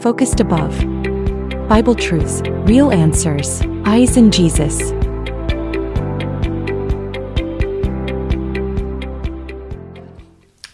Focused above. Bible truths, real answers, eyes in Jesus.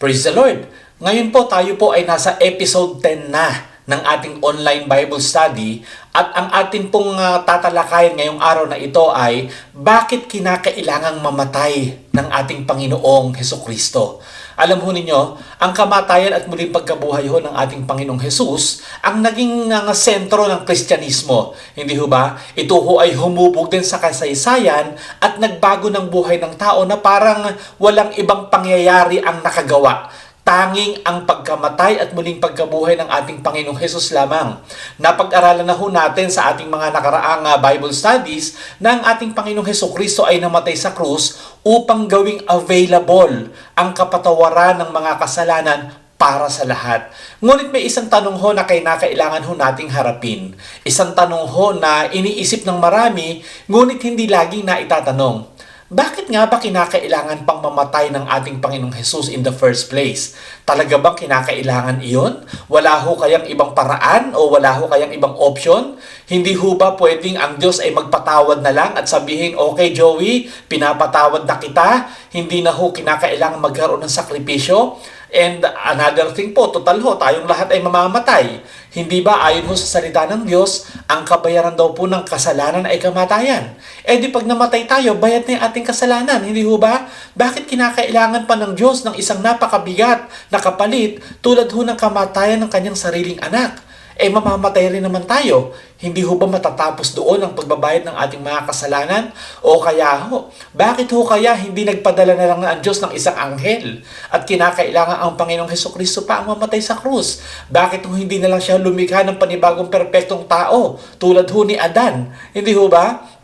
Praise the Lord! Ngayon po tayo po ay nasa episode 10 na ng ating online Bible study at ang atin pong tatalakayan ngayong araw na ito ay bakit kinakailangang mamatay ng ating Panginoong Hesukristo. Alam ho ninyo, ang kamatayan at muling pagkabuhay ho ng ating Panginoong Hesus ang naging sentro ng Kristyanismo. Hindi ho ba? Ito ho ay humubog din sa kasaysayan at nagbago ng buhay ng tao na parang walang ibang pangyayari ang nakagawa. Tanging ang pagkamatay at muling pagkabuhay ng ating Panginoong Hesus lamang. Napag-aralan na ho natin sa ating mga nakaraang Bible studies na ang ating Panginoong Hesukristo ay namatay sa krus upang gawing available ang kapatawaran ng mga kasalanan para sa lahat. Ngunit may isang tanong ho na kailangan ho nating harapin. Isang tanong ho na iniisip ng marami, ngunit hindi laging naitatanong. Bakit nga ba kinakailangan pang mamatay ng ating Panginoong Hesus in the first place? Talaga bang kinakailangan iyon? Wala ho kayang ibang paraan o wala ho kayang ibang option? Hindi ho ba pwedeng ang Diyos ay magpatawad na lang at sabihin, okay Joey, pinapatawad na kita, hindi na ho kinakailangan magkaroon ng sakripisyo? And another thing po, total ho, tayong lahat ay mamamatay. Hindi ba ayon ho sa salita ng Diyos, ang kabayaran daw po ng kasalanan ay kamatayan? Eh di pag namatay tayo, bayad na yung ating kasalanan, hindi ho ba? Bakit kinakailangan pa ng Diyos ng isang napakabigat na kapalit tulad ho ng kamatayan ng kanyang sariling anak? Eh mamamatay rin naman tayo. Hindi ho ba matatapos doon ang pagbabayad ng ating mga kasalanan? O kaya ho, bakit ho kaya hindi nagpadala na lang ang Diyos ng isang anghel at kinakailangan ang Panginoong Hesukristo pa ang mamatay sa krus? Bakit ho hindi na lang siya lumikha ng panibagong perpektong tao tulad ho ni Adan? Hindi ho ba?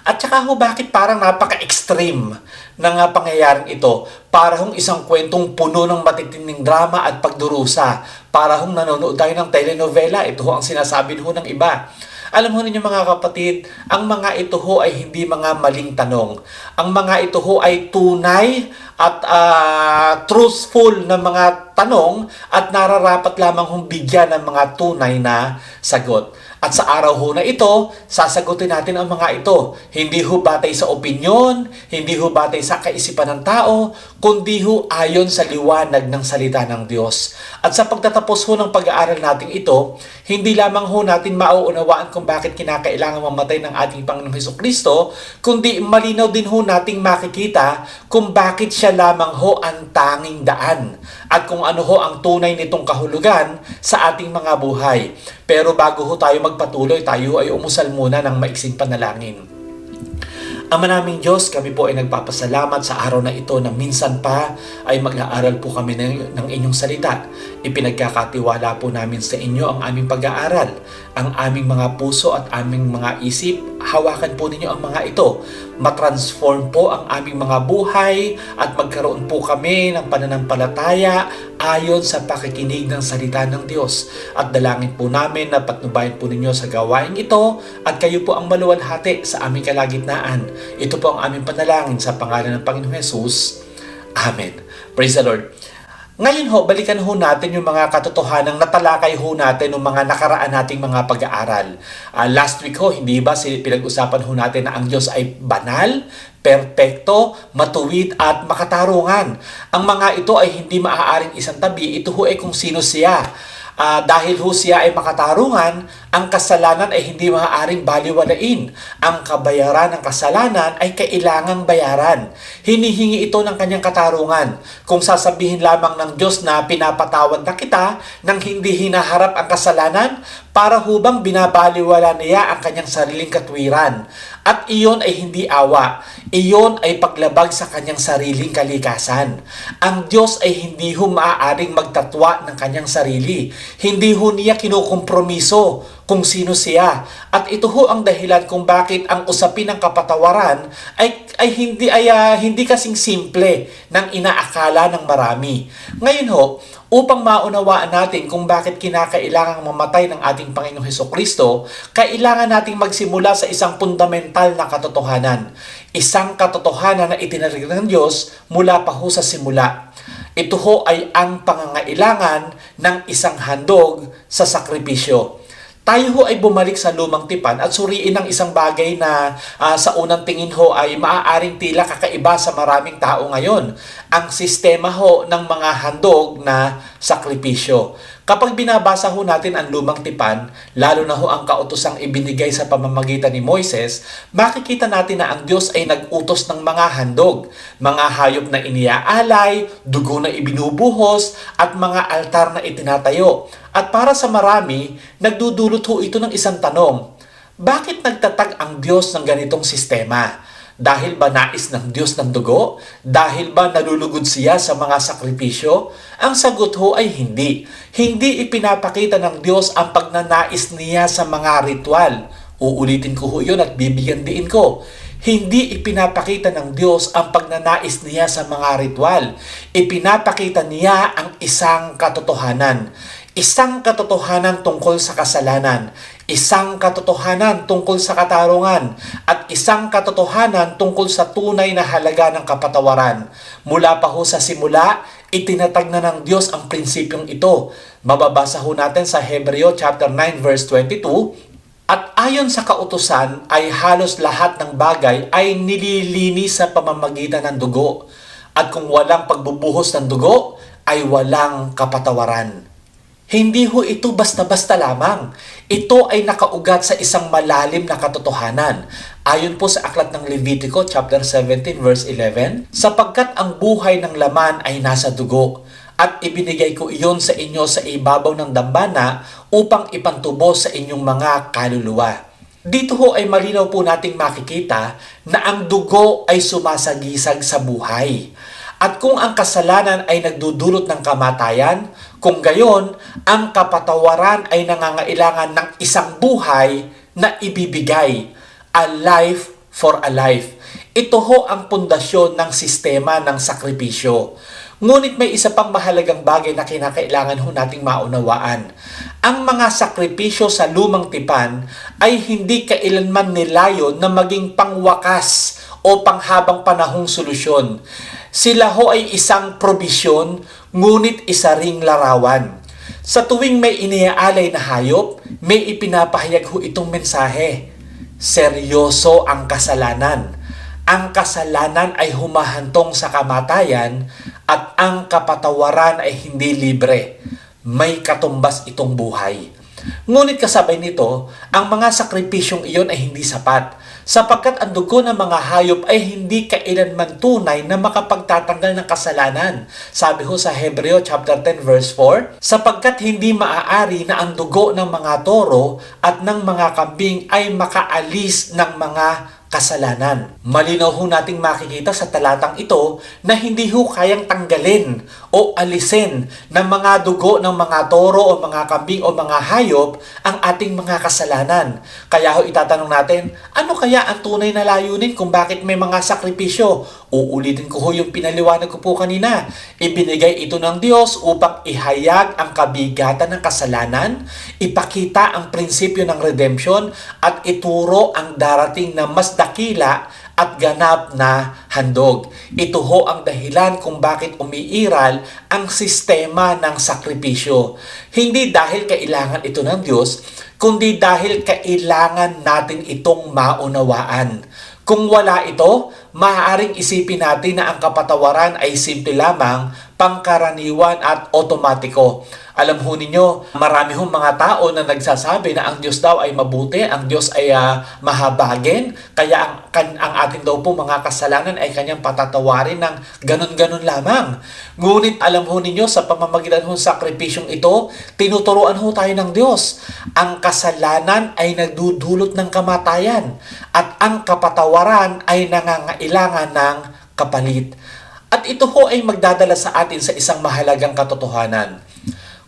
At saka ho, bakit parang napaka-extreme ng pangyayaring ito? Para hong isang kwentong puno ng matitinding drama at pagdurusa. Para hong nanonood tayo ng telenovela. Ito ho ang sinasabi ho ng iba. Alam ho ninyo mga kapatid, ang mga ito ho ay hindi mga maling tanong. Ang mga ito ho ay tunay at truthful na mga tanong at nararapat lamang hong bigyan ng mga tunay na sagot. At sa araw ho na ito, sasagutin natin ang mga ito. Hindi ho batay sa opinyon, hindi ho batay sa kaisipan ng tao, kundi ho ayon sa liwanag ng salita ng Diyos. At sa pagtatapos ho ng pag-aaral natin ito, hindi lamang ho natin mauunawaan kung bakit kinakailangan mamatay ng ating Panginoong Hesukristo, kundi malinaw din ho nating makikita kung bakit siya lamang ho ang tanging daan at kung ano ho ang tunay nitong kahulugan sa ating mga buhay. Pero bago ho tayo magpatuloy, tayo ay umusal muna ng maiksing panalangin. Ama naming Diyos, kami po ay nagpapasalamat sa araw na ito na minsan pa ay mag-aaral po kami ng inyong salita. Ipinagkakatiwala po namin sa inyo ang aming pag-aaral, ang aming mga puso at aming mga isip. Hawakan po ninyo ang mga ito. Matransform po ang aming mga buhay at magkaroon po kami ng pananampalataya ayon sa pakikinig ng salita ng Diyos. At dalangin po namin na patnubayan po ninyo sa gawain ito at kayo po ang maluwalhati sa aming kalagitnaan. Ito po ang aming panalangin sa pangalan ng Panginoong Hesus. Amen. Praise the Lord. Ngayon ho, balikan ho natin yung mga katotohanang natalakay ho natin ng mga nakaraan nating mga pag-aaral. Last week ho, hindi ba pinag-usapan ho natin na ang Diyos ay banal, perpekto, matuwid at makatarungan. Ang mga ito ay hindi maaaring isang tabi. Ito ho ay kung sino siya. Dahil ho siya ay makatarungan, ang kasalanan ay hindi maaaring baliwalain. Ang kabayaran ng kasalanan ay kailangang bayaran. Hinihingi ito ng kanyang katarungan. Kung sasabihin lamang ng Diyos na pinapatawad na kita nang hindi hinaharap ang kasalanan, para hubang binabaliwala niya ang kanyang sariling katwiran. At iyon ay hindi awa. Iyon ay paglabag sa kanyang sariling kalikasan. Ang Diyos ay hindi ho maaaring magtatwa ng kanyang sarili. Hindi ho niya kinukompromiso kung sino siya. At ito ho ang dahilan kung bakit ang usapin ng kapatawaran ay hindi kasing simple ng inaakala ng marami. Ngayon ho, upang maunawaan natin kung bakit kinakailangang mamatay ng ating Panginoong Hesukristo, kailangan nating magsimula sa isang fundamental na katotohanan. Isang katotohanan na itinalaga ng Diyos mula pa ho sa simula. Ito ho ay ang pangangailangan ng isang handog sa sakripisyo. Tayo ho ay bumalik sa lumang tipan at suriin ang isang bagay na sa unang tingin ho ay maaaring tila kakaiba sa maraming tao ngayon. Ang sistema ho ng mga handog na sakripisyo. Kapag binabasa ho natin ang lumang tipan, lalo na ho ang kautosang ibinigay sa pamamagitan ni Moises, makikita natin na ang Diyos ay nag-utos ng mga handog, mga hayop na iniaalay, dugo na ibinubuhos, at mga altar na itinatayo. At para sa marami, nagdudulot ho ito ng isang tanong. Bakit nagtatag ang Diyos ng ganitong sistema? Dahil ba nais ng Diyos ng dugo? Dahil ba nalulugod siya sa mga sakripisyo? Ang sagot ho ay hindi. Hindi ipinapakita ng Diyos ang pagnanais niya sa mga ritual. Uulitin ko ho yun at bibigyan diin ko. Hindi ipinapakita ng Diyos ang pagnanais niya sa mga ritual. Ipinapakita niya ang isang katotohanan. Isang katotohanan tungkol sa kasalanan, isang katotohanan tungkol sa katarungan, at isang katotohanan tungkol sa tunay na halaga ng kapatawaran. Mula pa ho sa simula, itinatag na ng Diyos ang prinsipyong ito. Mababasa ho natin sa Hebreo chapter 9 verse 22, at ayon sa kautusan ay halos lahat ng bagay ay nililinis sa pamamagitan ng dugo. At kung walang pagbubuhos ng dugo, ay walang kapatawaran. Hindi ho ito basta-basta lamang. Ito ay nakaugat sa isang malalim na katotohanan. Ayon po sa aklat ng Levitico chapter 17 verse 11, sapagkat ang buhay ng laman ay nasa dugo, at ibinigay ko iyon sa inyo sa ibabaw ng dambana upang ipantubos sa inyong mga kaluluwa. Dito ho ay malinaw po nating makikita na ang dugo ay sumasagisag sa buhay. At kung ang kasalanan ay nagdudulot ng kamatayan, kung gayon, ang kapatawaran ay nangangailangan ng isang buhay na ibibigay. A life for a life. Ito ho ang pundasyon ng sistema ng sakripisyo. Ngunit may isa pang mahalagang bagay na kinakailangan ho nating maunawaan. Ang mga sakripisyo sa lumang tipan ay hindi kailanman nilayon na maging pangwakas o panghabang panahong solusyon. Sila ho ay isang probisyon, ngunit isa ring larawan. Sa tuwing may iniaalay na hayop, may ipinapahayag ho itong mensahe. Seryoso ang kasalanan. Ang kasalanan ay humahantong sa kamatayan at ang kapatawaran ay hindi libre. May katumbas itong buhay. Ngunit kasabay nito, ang mga sakripisyong iyon ay hindi sapat, sapagkat ang dugo ng mga hayop ay hindi kailanman tunay na makapagtatanggal ng kasalanan. Sabi ho sa Hebreo chapter 10 verse 4, sapagkat hindi maaari na ang dugo ng mga toro at ng mga kambing ay makaalis ng mga kasalanan. Malinaw ho nating makikita sa talatang ito na hindi ho kayang tanggalin o alisin ng mga dugo ng mga toro o mga kambing o mga hayop ang ating mga kasalanan. Kaya ho itatanong natin, ano kaya ang tunay na layunin kung bakit may mga sakripisyo? Uulitin ko ho yung pinaliwanag ko po kanina. Ibinigay ito ng Diyos upang ihayag ang kabigatan ng kasalanan, ipakita ang prinsipyo ng redemption, at ituro ang darating na mas dakila at ganap na handog. Ito ho ang dahilan kung bakit umiiral ang sistema ng sakripisyo. Hindi dahil kailangan ito ng Diyos, kundi dahil kailangan natin itong maunawaan. Kung wala ito, maaaring isipin natin na ang kapatawaran ay simple lamang, pangkaraniwan at otomatiko. Alam ho ninyo, marami hong mga tao na nagsasabi na ang Diyos daw ay mabuti, ang Diyos ay mahabagin, kaya ang ating daw po mga kasalanan ay kanyang patatawarin ng ganun-ganun lamang. Ngunit alam ho ninyo, sa pamamagitan ho sakripisyong ito, tinuturuan ho tayo ng Diyos. Ang kasalanan ay nagdudulot ng kamatayan at ang kapatawaran ay nangangailangan ng kapalit. At ito ho ay magdadala sa atin sa isang mahalagang katotohanan.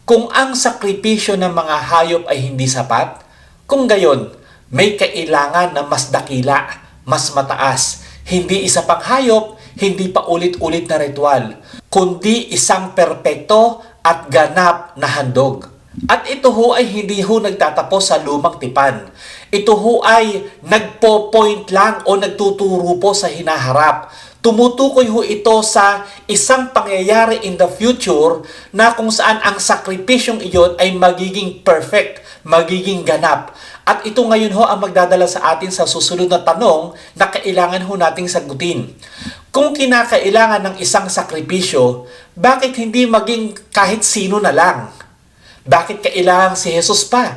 Kung ang sakripisyo ng mga hayop ay hindi sapat, kung gayon, may kailangan na mas dakila, mas mataas. Hindi isa pang hayop, hindi pa ulit-ulit na ritual, kundi isang perpekto at ganap na handog. At ito ho ay hindi ho nagtatapos sa lumang tipan. Ito ho ay nagpo-point lang o nagtuturo po sa hinaharap. Tumutukoy ho ito sa isang pangyayari in the future na kung saan ang sakripisyong iyon ay magiging perfect, magiging ganap. At ito ngayon ho ang magdadala sa atin sa susunod na tanong na kailangan ho nating sagutin. Kung kinakailangan ng isang sakripisyo, bakit hindi maging kahit sino na lang? Bakit kailangan si Jesus pa?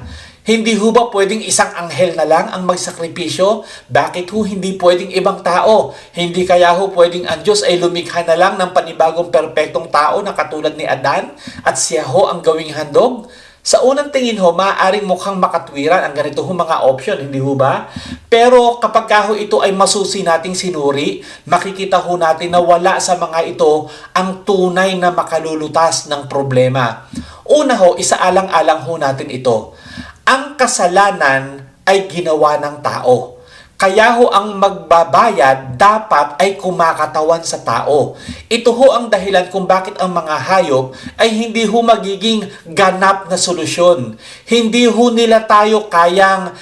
Hindi ho ba pwedeng isang anghel na lang ang magsakripisyo? Bakit ho hindi pwedeng ibang tao? Hindi kaya ho pwedeng ang Diyos ay lumikha na lang ng panibagong perpektong tao na katulad ni Adan at siya ho ang gawing handog? Sa unang tingin ho, maaaring mukhang makatwiran ang ganito ho mga option, hindi ho ba? Pero kapag ho ito ay masusi nating sinuri, makikita ho natin na wala sa mga ito ang tunay na makalulutas ng problema. Una ho, isaalang-alang ho natin ito. Ang kasalanan ay ginawa ng tao. Kaya ho ang magbabayad dapat ay kumakatawan sa tao. Ito ho ang dahilan kung bakit ang mga hayop ay hindi ho magiging ganap na solusyon. Hindi ho nila tayo kayang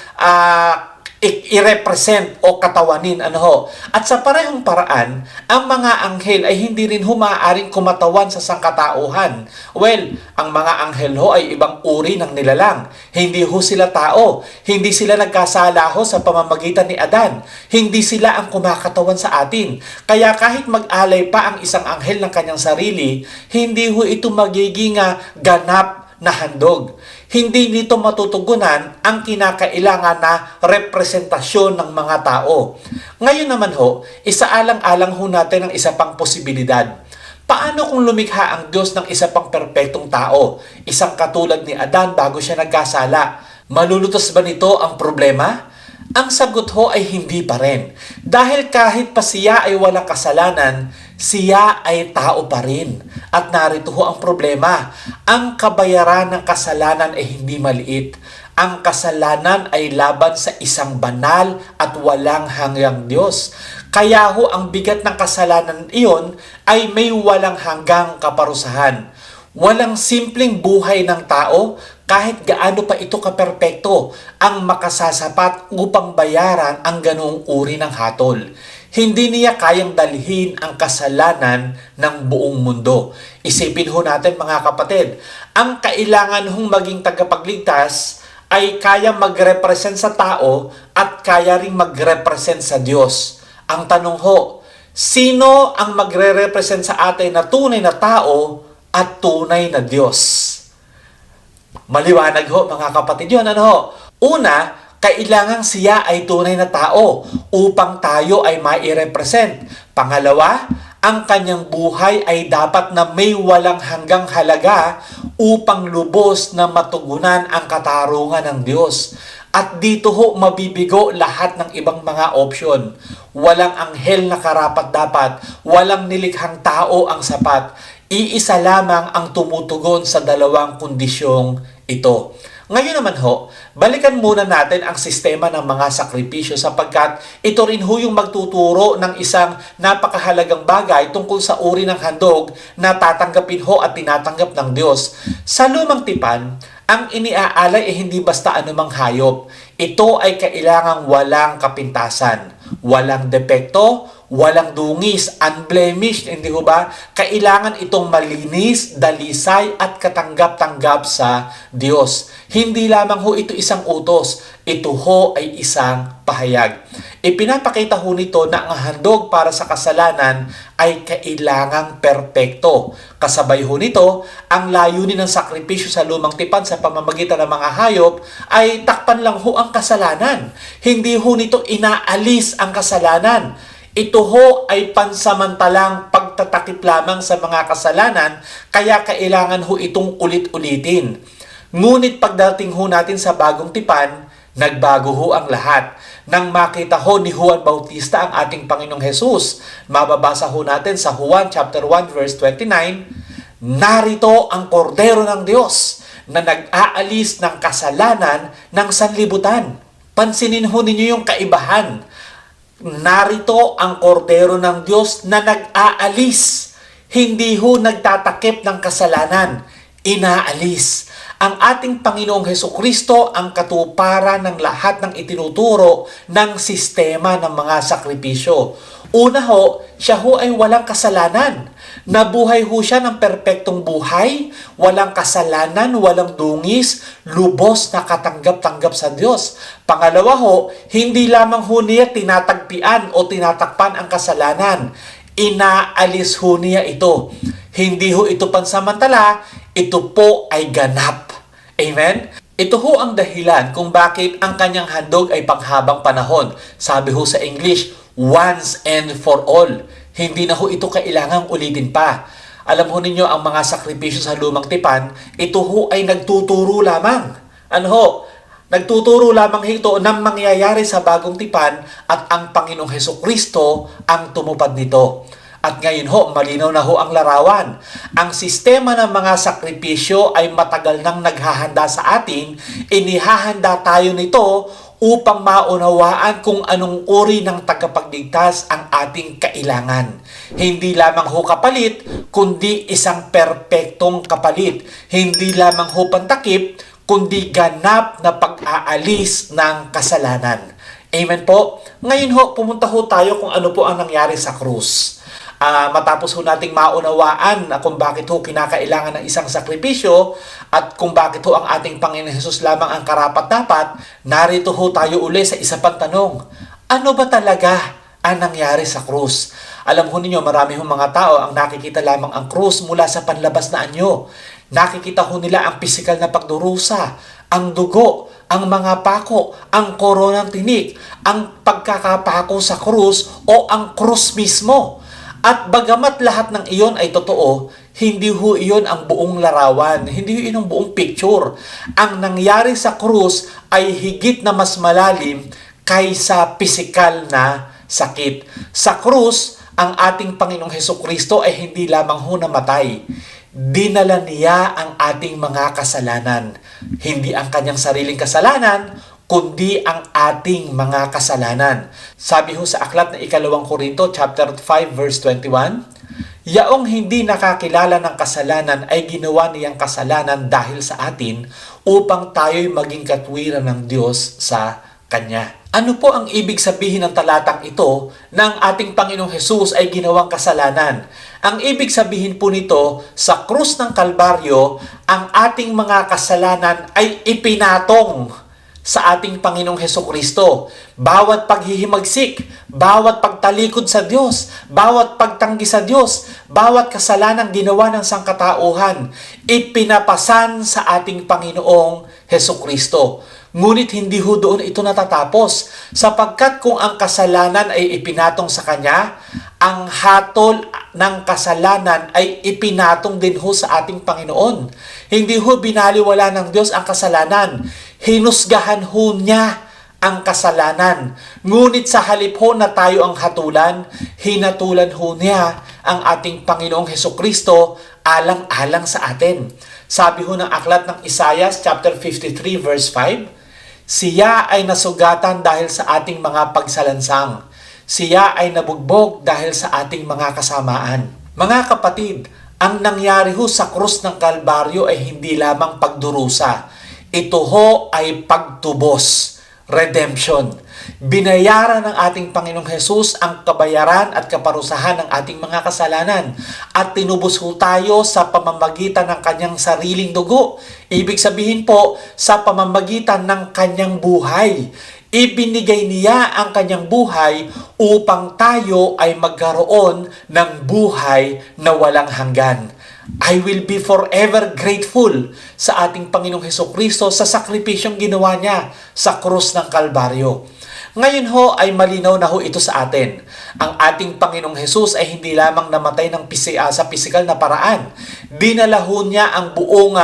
i-represent o katawanin. At sa parehong paraan, ang mga anghel ay hindi rin ho maaaring kumatawan sa sangkatauhan. Well, ang mga anghel ho ay ibang uri ng nilalang. Hindi ho sila tao. Hindi sila nagkasala ho sa pamamagitan ni Adan. Hindi sila ang kumakatawan sa atin. Kaya kahit mag-alay pa ang isang anghel ng kanyang sarili, hindi ho ito magiging ganap na handog. Hindi nito matutugunan ang kinakailangan na representasyon ng mga tao. Ngayon naman ho, isaalang-alang ho natin ang isa pang posibilidad. Paano kung lumikha ang Diyos ng isa pang perpektong tao? Isang katulad ni Adan bago siya nagkasala. Malulutas ba nito ang problema? Ang sagot ho ay hindi pa rin. Dahil kahit pa siya ay walang kasalanan, siya ay tao pa rin. At narito ho ang problema. Ang kabayaran ng kasalanan ay hindi maliit. Ang kasalanan ay laban sa isang banal at walang hanggang Diyos. Kaya ho ang bigat ng kasalanan iyon ay may walang hanggang kaparusahan. Walang simpleng buhay ng tao, kahit gaano pa ito kaperpekto, ang makasasapat upang bayaran ang ganoong uri ng hatol. Hindi niya kayang dalhin ang kasalanan ng buong mundo. Isipin ho natin mga kapatid, ang kailangan hong maging tagapagligtas ay kaya mag-represent sa tao at kaya ring mag-represent sa Diyos. Ang tanong ho, sino ang magre-represent sa atin na tunay na tao at tunay na Diyos? Maliwanag ho mga kapatid yun. Una, kailangan siya ay tunay na tao upang tayo ay mai-represent. Pangalawa, ang kanyang buhay ay dapat na may walang hanggang halaga upang lubos na matugunan ang katarungan ng Diyos. At dito ho mabibigo lahat ng ibang mga option. Walang anghel na karapat-dapat, walang nilikhang tao ang sapat. Iisa lamang ang tumutugon sa dalawang kondisyong ito. Ngayon naman ho, balikan muna natin ang sistema ng mga sakripisyo sapagkat ito rin ho yung magtuturo ng isang napakahalagang bagay tungkol sa uri ng handog na tatanggapin ho at tinatanggap ng Diyos. Sa lumang tipan, ang iniaalay ay hindi basta anumang hayop. Ito ay kailangang walang kapintasan, walang depekto, walang dungis, unblemished, hindi ho ba? Kailangan itong malinis, dalisay at katanggap-tanggap sa Diyos. Hindi lamang ho ito isang utos, ito ho ay isang pahayag. Ipinapakita ho nito na ang handog para sa kasalanan ay kailangang perpekto. Kasabay ho nito, ang layunin ng sakripisyo sa lumang tipan sa pamamagitan ng mga hayop ay takpan lang ho ang kasalanan. Hindi ho nito inaalis ang kasalanan. Ito ho ay pansamantalang pagtatakip lamang sa mga kasalanan, kaya kailangan ho itong ulit-ulitin. Ngunit pagdating ho natin sa bagong tipan, nagbago ho ang lahat. Nang makita ho ni Juan Bautista ang ating Panginoong Hesus, mababasa ho natin sa Juan chapter 1 verse 29, narito ang kordero ng Diyos na nag-aalis ng kasalanan ng sanlibutan. Pansinin ho ninyo yung kaibahan. Narito ang kordero ng Diyos na nag-aalis. Hindi ho nagtatakip ng kasalanan, inaalis. Ang ating Panginoong Hesukristo ang katuparan ng lahat ng itinuturo ng sistema ng mga sakripisyo. Una ho, siya ho ay walang kasalanan. Nabuhay ho siya ng perpektong buhay, walang kasalanan, walang dungis, lubos na katanggap-tanggap sa Diyos. Pangalawa ho, hindi lamang ho niya tinatagpian o tinatakpan ang kasalanan. Inaalis ho niya ito. Hindi ho ito pansamantala, ito po ay ganap. Amen? Ito ho ang dahilan kung bakit ang kanyang handog ay panghabang panahon. Sabi ho sa English, once and for all. Hindi na ho ito kailangang ulitin pa. Alam ho ninyo, ang mga sakripisyo sa lumang tipan, ito ho ay nagtuturo lamang. Ano ho? Nagtuturo lamang ito ng mangyayari sa bagong tipan at ang Panginoong Hesukristo ang tumupad nito. At ngayon ho, malinaw na ho ang larawan. Ang sistema ng mga sakripisyo ay matagal nang naghahanda sa atin. Inihahanda tayo nito upang maunawaan kung anong uri ng tagapagligtas ang ating kailangan. Hindi lamang ho kapalit, kundi isang perpektong kapalit. Hindi lamang ho pantakip, kundi ganap na pag-aalis ng kasalanan. Amen po? Ngayon ho, pumunta ho tayo kung ano po ang nangyari sa krus. Matapos ho nating maunawaan na kung bakit ho kinakailangan ng isang sakripisyo at kung bakit ho ang ating Panginoon Hesus lamang ang karapat-dapat, narito ho tayo uli sa isa pang tanong. Ano ba talaga ang nangyari sa krus? Alam ho ninyo, marami ho mga tao ang nakikita lamang ang krus mula sa panlabas na anyo. Nakikita ho nila ang pisikal na pagdurusa, ang dugo, ang mga pako, ang koronang tinik, ang pagkakapako sa krus o ang krus mismo. At bagamat lahat ng iyon ay totoo, hindi ho iyon ang buong larawan, hindi ho iyon ang buong picture. Ang nangyari sa krus ay higit na mas malalim kaysa pisikal na sakit. Sa krus, ang ating Panginoong Hesukristo ay hindi lamang ho namatay. Dinala niya ang ating mga kasalanan. Hindi ang kanyang sariling kasalanan, kundi ang ating mga kasalanan. Sabi ho sa aklat na 2 Korinto chapter 5 verse 21, yaong hindi nakakilala ng kasalanan ay ginawa niyang kasalanan dahil sa atin upang tayo'y maging katwiran ng Diyos sa Kanya. Ano po ang ibig sabihin ng talatang ito na ang ating Panginoong Hesus ay ginawang kasalanan? Ang ibig sabihin po nito, sa krus ng Kalbaryo, ang ating mga kasalanan ay ipinatong sa ating Panginoong Hesukristo. Bawat paghihimagsik, bawat pagtalikod sa Diyos, bawat pagtanggi sa Diyos, bawat kasalanang ginawa ng sangkatauhan, ipinapasan sa ating Panginoong Hesukristo. Ngunit hindi ho doon ito natatapos, sapagkat kung ang kasalanan ay ipinatong sa Kanya, ang hatol ng kasalanan ay ipinatong din ho sa ating Panginoon. Hindi ho binaliwala ng Diyos ang kasalanan. Hinusgahan ho niya ang kasalanan. Ngunit sa halip ho na tayo ang hatulan, hinatulan ho niya ang ating Panginoong Hesukristo alang-alang sa atin. Sabi ho ng aklat ng Isaiah chapter 53 verse 5, siya ay nasugatan dahil sa ating mga pagsalansang. Siya ay nabugbog dahil sa ating mga kasamaan. Mga kapatid, ang nangyari ho sa krus ng Kalbaryo ay hindi lamang pagdurusa. Ito ho ay pagtubos, redemption. Binayaran ng ating Panginoong Hesus ang kabayaran at kaparusahan ng ating mga kasalanan at tinubos ho tayo sa pamamagitan ng kanyang sariling dugo. Ibig sabihin po, sa pamamagitan ng kanyang buhay. Ibinigay niya ang kanyang buhay upang tayo ay magkaroon ng buhay na walang hanggan. I will be forever grateful sa ating Panginoong Hesukristo sa sakripisyong ginawa niya sa krus ng Kalbaryo. Ngayon ho ay malinaw na ho ito sa atin. Ang ating Panginoong Hesus ay hindi lamang namatay sa pisikal na paraan. Dinala ho niya ang buong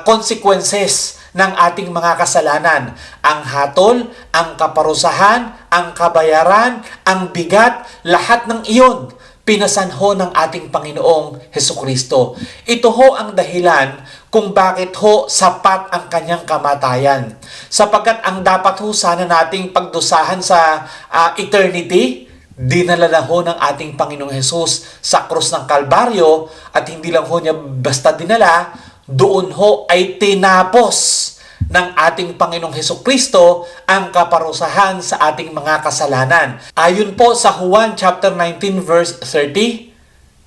consequences ng ating mga kasalanan. Ang hatol, ang kaparusahan, ang kabayaran, ang bigat, lahat ng iyon pinasan ho ng ating Panginoong Hesukristo. Ito ho ang dahilan kung bakit ho sapat ang kanyang kamatayan. Sapagkat ang dapat ho sana nating pagdusahan sa eternity, dinala na ho ng ating Panginoong Hesus sa krus ng Kalbaryo at hindi lang ho niya basta dinala, doon ho ay tinapos ng ating Panginoong Hesukristo ang kaparusahan sa ating mga kasalanan. Ayon po sa Juan chapter 19 verse 30,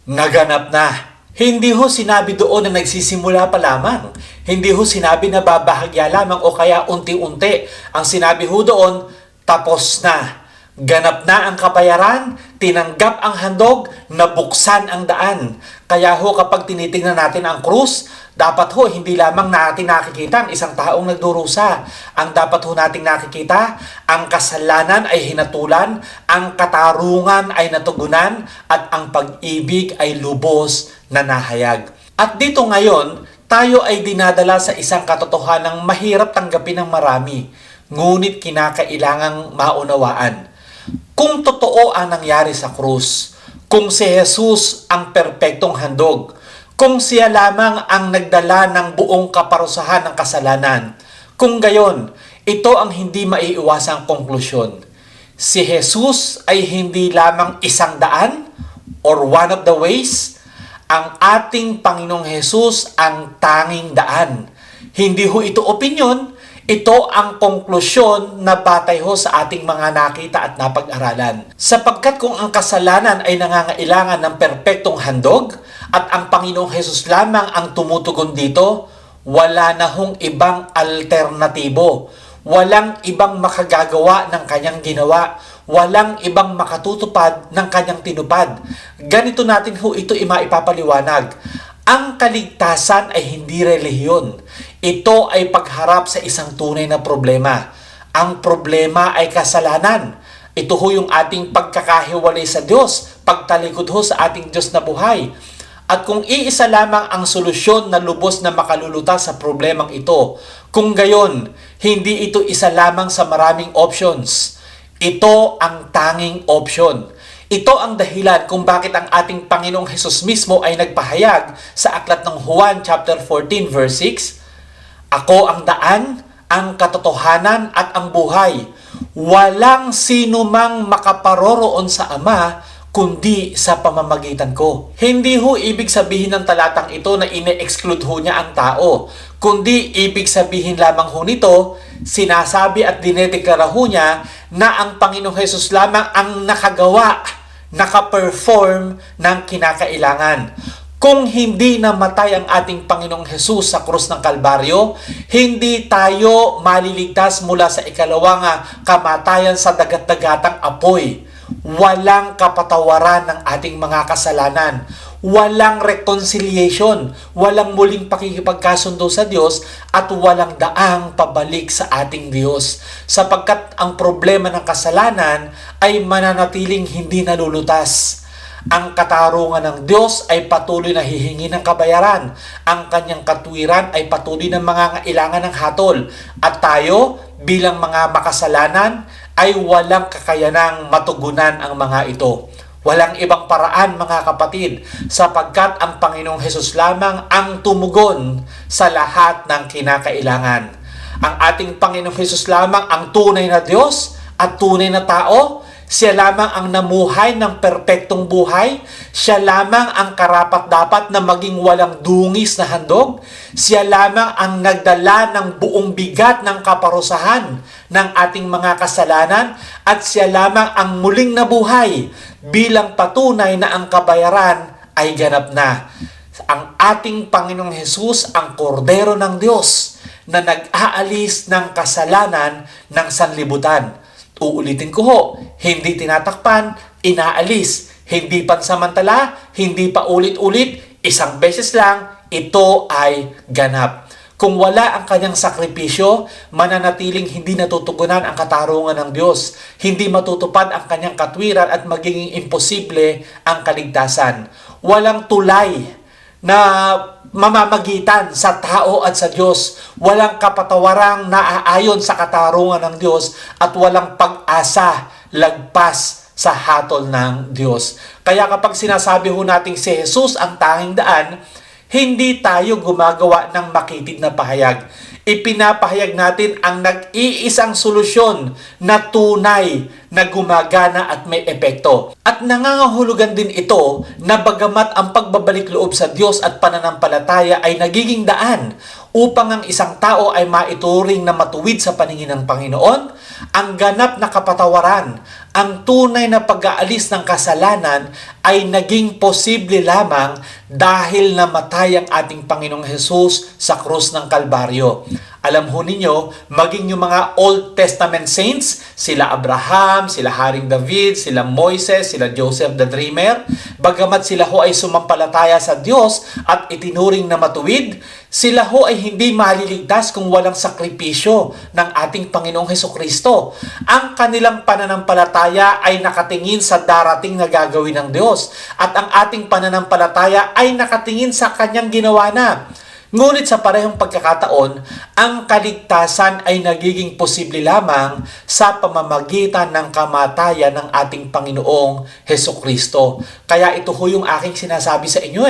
naganap na. Hindi ho sinabi doon na nagsisimula pa lamang. Hindi ho sinabi na babahagya lamang o kaya unti-unti. Ang sinabi ho doon, tapos na. Ganap na ang kabayaran, tinanggap ang handog, nabuksan ang daan. Kaya ho kapag tinitingnan natin ang krus, dapat ho hindi lamang natin nakikita ang isang taong nagdurusa. Ang dapat ho nating nakikita, ang kasalanan ay hinatulan, ang katarungan ay natugunan, at ang pag-ibig ay lubos na nahayag. At dito ngayon, tayo ay dinadala sa isang katotohanang mahirap tanggapin ng marami, ngunit kinakailangang maunawaan. Kung totoo ang nangyari sa krus, kung si Jesus ang perpektong handog, kung siya lamang ang nagdala ng buong kaparusahan ng kasalanan, kung gayon, ito ang hindi maiiwasang konklusyon. Si Jesus ay hindi lamang isang daan or one of the ways. Ang ating Panginoong Jesus ang tanging daan. Hindi ho ito opinyon, ito ang konklusyon na batay ho sa ating mga nakita at napag-aralan. Sapagkat kung ang kasalanan ay nangangailangan ng perpektong handog at ang Panginoong Jesus lamang ang tumutugon dito, wala na hong ibang alternatibo. Walang ibang makagagawa ng kanyang ginawa. Walang ibang makatutupad ng kanyang tinupad. Ganito natin ho ito maipapaliwanag. Ang kaligtasan ay hindi relihiyon. Ito ay pagharap sa isang tunay na problema. Ang problema ay kasalanan. Ito ho yung ating pagkakahiwalay sa Diyos, pagtalikod ho sa ating Diyos na buhay. At kung iisa lamang ang solusyon na lubos na makalulutas sa problemang ito, kung gayon, hindi ito isa lamang sa maraming options. Ito ang tanging option. Ito ang dahilan kung bakit ang ating Panginoong Hesus mismo ay nagpahayag sa aklat ng Juan chapter 14 verse 6, Ako ang daan, ang katotohanan at ang buhay. Walang sino mang makaparoroon sa Ama kundi sa pamamagitan ko. Hindi ho ibig sabihin ng talatang ito na ine-exclude ho niya ang tao, kundi ibig sabihin lamang ho nito, sinasabi at dinedeklara ho niya na ang Panginoong Hesus lamang ang naka-perform ng kinakailangan. Kung hindi namatay ang ating Panginoong Hesus sa krus ng Kalbaryo, hindi tayo maliligtas mula sa ikalawang kamatayan sa dagat-dagatang apoy. Walang kapatawaran ng ating mga kasalanan. Walang reconciliation, walang muling pakikipagkasundo sa Diyos, at walang daang pabalik sa ating Diyos. Sapagkat ang problema ng kasalanan ay mananatiling hindi nalulutas. Ang katarungan ng Diyos ay patuloy na hihingi ng kabayaran. Ang kanyang katwiran ay patuloy na mangangailangan ng hatol. At tayo, bilang mga makasalanan, ay walang kakayanang matugunan ang mga ito. Walang ibang paraan, mga kapatid, sapagkat ang Panginoong Hesus lamang ang tumugon sa lahat ng kinakailangan. Ang ating Panginoong Hesus lamang ang tunay na Diyos at tunay na tao. Siya lamang ang namuhay ng perpektong buhay. Siya lamang ang karapat-dapat na maging walang dungis na handog. Siya lamang ang nagdala ng buong bigat ng kaparusahan ng ating mga kasalanan. At siya lamang ang muling nabuhay bilang patunay na ang kabayaran ay ganap na. Ang ating Panginoong Hesus ang kordero ng Diyos na nag-aalis ng kasalanan ng sanlibutan. Uulitin ko ho, hindi tinatakpan, inaalis, hindi pansamantala, hindi pa ulit-ulit, isang beses lang, ito ay ganap. Kung wala ang kanyang sakripisyo, mananatiling hindi natutugunan ang katarungan ng Diyos. Hindi matutupad ang kanyang katwiran at magiging imposible ang kaligtasan. Walang tulay na mamamagitan sa tao at sa Diyos. Walang kapatawarang naaayon sa katarungan ng Diyos at walang pag-asa lagpas sa hatol ng Diyos. Kaya kapag sinasabi ho natin si Jesus ang tanging daan, hindi tayo gumagawa ng makitid na pahayag. Ipinapahayag natin ang nag-iisang solusyon na tunay na gumagana at may epekto. At nangangahulugan din ito na bagamat ang pagbabalik loob sa Diyos at pananampalataya ay nagiging daan upang ang isang tao ay maituring na matuwid sa paningin ng Panginoon, ang ganap na kapatawaran, ang tunay na pag-aalis ng kasalanan ay naging posible lamang dahil namatay ang ating Panginoong Hesus sa krus ng Kalbaryo. Alam ho ninyo, maging yung mga Old Testament saints, sila Abraham, sila Haring David, sila Moises, sila Joseph the Dreamer, bagamat sila ho ay sumampalataya sa Diyos at itinuring na matuwid, sila ho ay hindi maliligtas kung walang sakripisyo ng ating Panginoong Hesukristo. Ang kanilang pananampalataya ay nakatingin sa darating na gagawin ng Diyos at ang ating pananampalataya ay nakatingin sa Kanyang ginawa na. Ngunit sa parehong pagkakataon, ang kaligtasan ay nagiging posible lamang sa pamamagitan ng kamatayan ng ating Panginoong Hesukristo. Kaya ito ho yung aking sinasabi sa inyo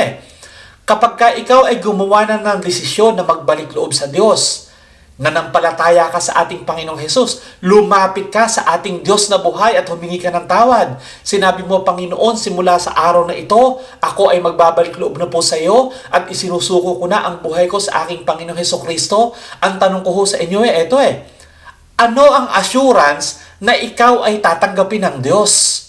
Kapag ka ikaw ay gumawa na ng desisyon na magbalik loob sa Diyos, nanampalataya ka sa ating Panginoong Hesus, lumapit ka sa ating Diyos na buhay at humingi ka ng tawad. Sinabi mo, Panginoon, simula sa araw na ito, ako ay magbabalik loob na po sa iyo at isinusuko ko na ang buhay ko sa aking Panginoong Hesukristo. Ang tanong ko ho sa inyo ano ang assurance na ikaw ay tatanggapin ng Diyos?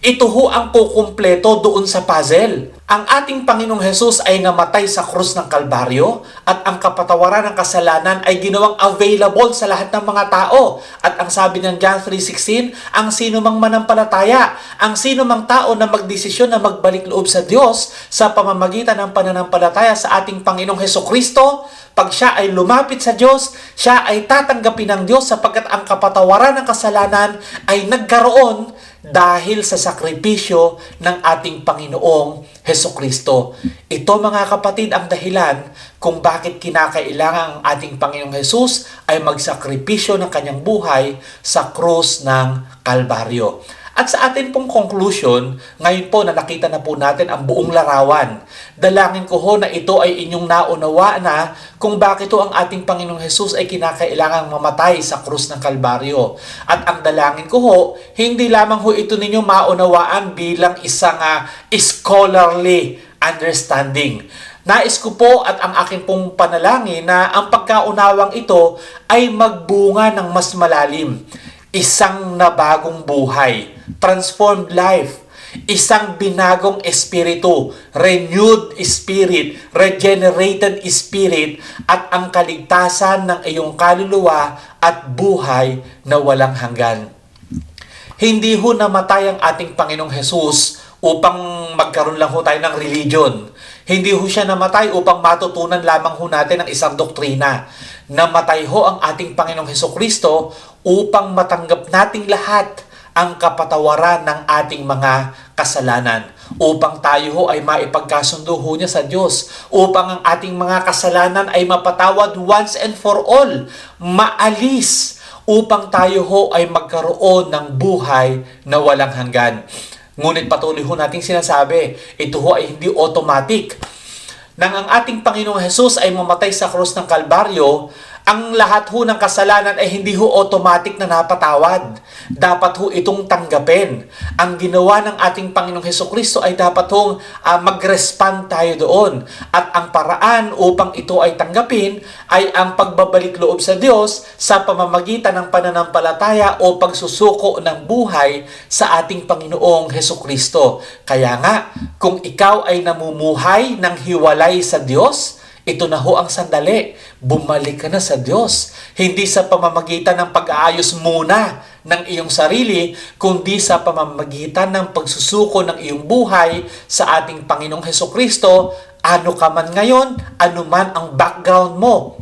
Ito ho ang kukumpleto doon sa puzzle. Ang ating Panginoong Hesus ay namatay sa krus ng Kalbaryo at ang kapatawaran ng kasalanan ay ginawang available sa lahat ng mga tao. At ang sabi ng John 3:16, ang sino mang manampalataya, ang sino mang tao na magdesisyon na magbalik loob sa Diyos sa pamamagitan ng pananampalataya sa ating Panginoong Hesukristo, pag siya ay lumapit sa Diyos, siya ay tatanggapin ng Diyos sapagkat ang kapatawaran ng kasalanan ay nagkaroon dahil sa sakripisyo ng ating Panginoong Hesukristo. Ito mga kapatid ang dahilan kung bakit kinakailangan ang ating Panginoong Hesus ay magsakripisyo ng kanyang buhay sa krus ng Kalbaryo. At sa atin pong conclusion, ngayon po na nakita na po natin ang buong larawan. Dalangin ko ho na ito ay inyong naunawa na kung bakit ho ang ating Panginoong Hesus ay kinakailangang mamatay sa krus ng Kalbaryo. At ang dalangin ko ho, hindi lamang ho ito ninyo maunawaan bilang isang scholarly understanding. Nais ko po at ang akin pong panalangin na ang pagkaunawang ito ay magbunga ng mas malalim. Isang nabagong buhay, transformed life, isang binagong espiritu, renewed spirit, regenerated spirit, at ang kaligtasan ng iyong kaluluwa at buhay na walang hanggan. Hindi ho namatay ang ating Panginoong Hesus upang magkaroon lang ho tayo ng religion. Hindi ho siya namatay upang matutunan lamang ho natin ang isang doktrina. Namatay ho ang ating Panginoong Hesukristo upang matanggap nating lahat ang kapatawaran ng ating mga kasalanan. Upang tayo ho ay maipagkasundo ho niya sa Diyos. Upang ang ating mga kasalanan ay mapatawad once and for all. Maalis. Upang tayo ho ay magkaroon ng buhay na walang hanggan. Ngunit patuloy ho nating sinasabi, ito ho ay hindi automatic. Nang ang ating Panginoong Hesus ay mamatay sa krus ng Kalbaryo, ang lahat ho ng kasalanan ay hindi ho automatic na napatawad. Dapat ho itong tanggapin. Ang ginawa ng ating Panginoong Hesukristo ay dapat hong mag-respond tayo doon. At ang paraan upang ito ay tanggapin ay ang pagbabalik loob sa Diyos sa pamamagitan ng pananampalataya o pagsusuko ng buhay sa ating Panginoong Hesukristo. Kaya nga, kung ikaw ay namumuhay ng hiwalay sa Diyos, ito na ho ang sandali. Bumalik ka na sa Diyos. Hindi sa pamamagitan ng pag-aayos muna ng iyong sarili, kundi sa pamamagitan ng pagsusuko ng iyong buhay sa ating Panginoong Hesukristo, ano ka man ngayon, ano man ang background mo.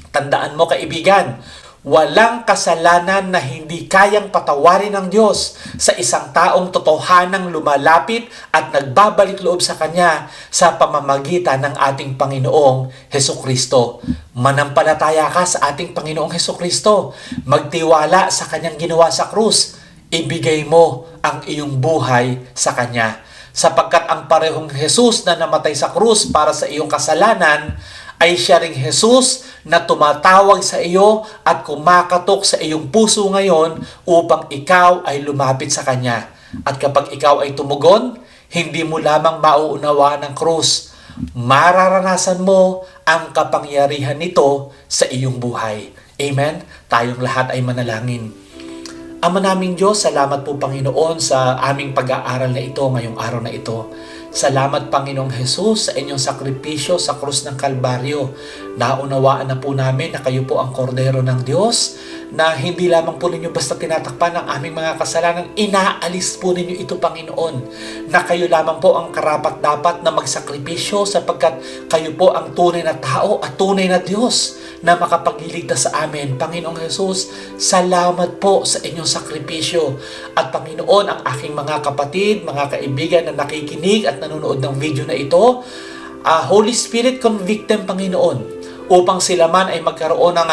Tandaan mo, kaibigan, walang kasalanan na hindi kayang patawarin ng Diyos sa isang taong totohanang lumalapit at nagbabalik loob sa Kanya sa pamamagitan ng ating Panginoong Hesukristo. Manampalataya ka sa ating Panginoong Hesukristo. Magtiwala sa Kanyang ginawa sa krus. Ibigay mo ang iyong buhay sa Kanya. Sapagkat ang parehong Jesus na namatay sa krus para sa iyong kasalanan ay siya ring Jesus na tumatawag sa iyo at kumakatok sa iyong puso ngayon upang ikaw ay lumapit sa Kanya. At kapag ikaw ay tumugon, hindi mo lamang mauunawaan ng krus, mararanasan mo ang kapangyarihan nito sa iyong buhay. Amen? Tayong lahat ay manalangin. Ama naming Diyos, salamat po Panginoon sa aming pag-aaral na ito ngayong araw na ito. Salamat Panginoong Jesus sa inyong sakripisyo sa krus ng Kalbaryo. Naunawaan na po namin na kayo po ang kordero ng Diyos, na hindi lamang po ninyo basta tinatakpan ang aming mga kasalanan, inaalis po ninyo ito Panginoon, na kayo lamang po ang karapat-dapat na magsakripisyo sapagkat kayo po ang tunay na tao at tunay na Diyos na makapagliligtas sa amin. Panginoong Jesus, salamat po sa inyong sakripisyo. At Panginoon, ang aking mga kapatid, mga kaibigan na nakikinig at nanonood ng video na ito, Holy Spirit, convict them Panginoon, upang sila man ay magkaroon ng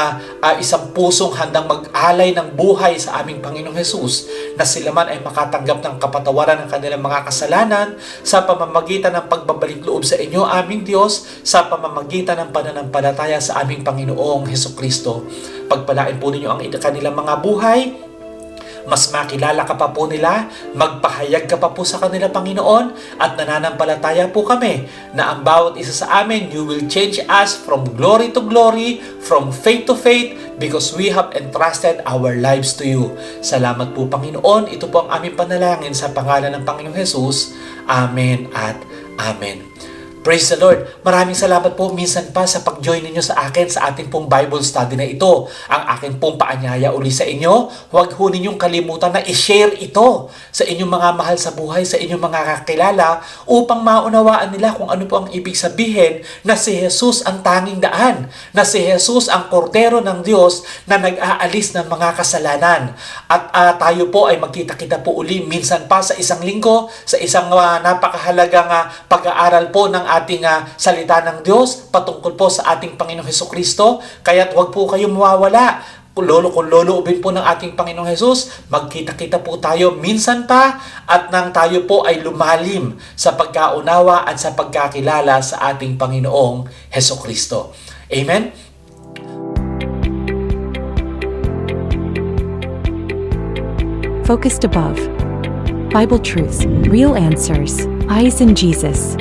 isang pusong handang mag-alay ng buhay sa aming Panginoong Jesus, na sila man ay makatanggap ng kapatawaran ng kanilang mga kasalanan sa pamamagitan ng pagbabalik loob sa inyo, aming Diyos, sa pamamagitan ng pananampalataya sa aming Panginoong Hesukristo. Pagpalain po ninyo ang kanilang mga buhay, mas makilala ka pa po nila, magpahayag ka pa po sa kanila Panginoon, at nananampalataya po kami na ang bawat isa sa amin, you will change us from glory to glory, from faith to faith, because we have entrusted our lives to you. Salamat po Panginoon, ito po ang aming panalangin sa pangalan ng Panginoong Jesus. Amen at Amen. Praise the Lord. Maraming salamat po minsan pa sa pag-join ninyo sa akin sa ating pong Bible study na ito. Ang akin pong paanyaya uli sa inyo, huwag ho ninyong kalimutan na i-share ito sa inyong mga mahal sa buhay, sa inyong mga kakilala, upang maunawaan nila kung ano po ang ibig sabihin na si Jesus ang tanging daan, na si Jesus ang kordero ng Diyos na nag-aalis ng mga kasalanan. At tayo po ay magkita-kita po uli minsan pa sa isang linggo, sa isang napakahalagang pag-aaral po ng ating salita ng Diyos patungkol po sa ating Panginoong Hesukristo. Kaya't huwag po kayong mawawala. Kung loloobin po ng ating Panginoong Jesus, magkita-kita po tayo minsan pa, at nang tayo po ay lumalim sa pagkaunawa at sa pagkakilala sa ating Panginoong Hesukristo. Amen? Focused above. Bible truths, real answers, eyes in Jesus.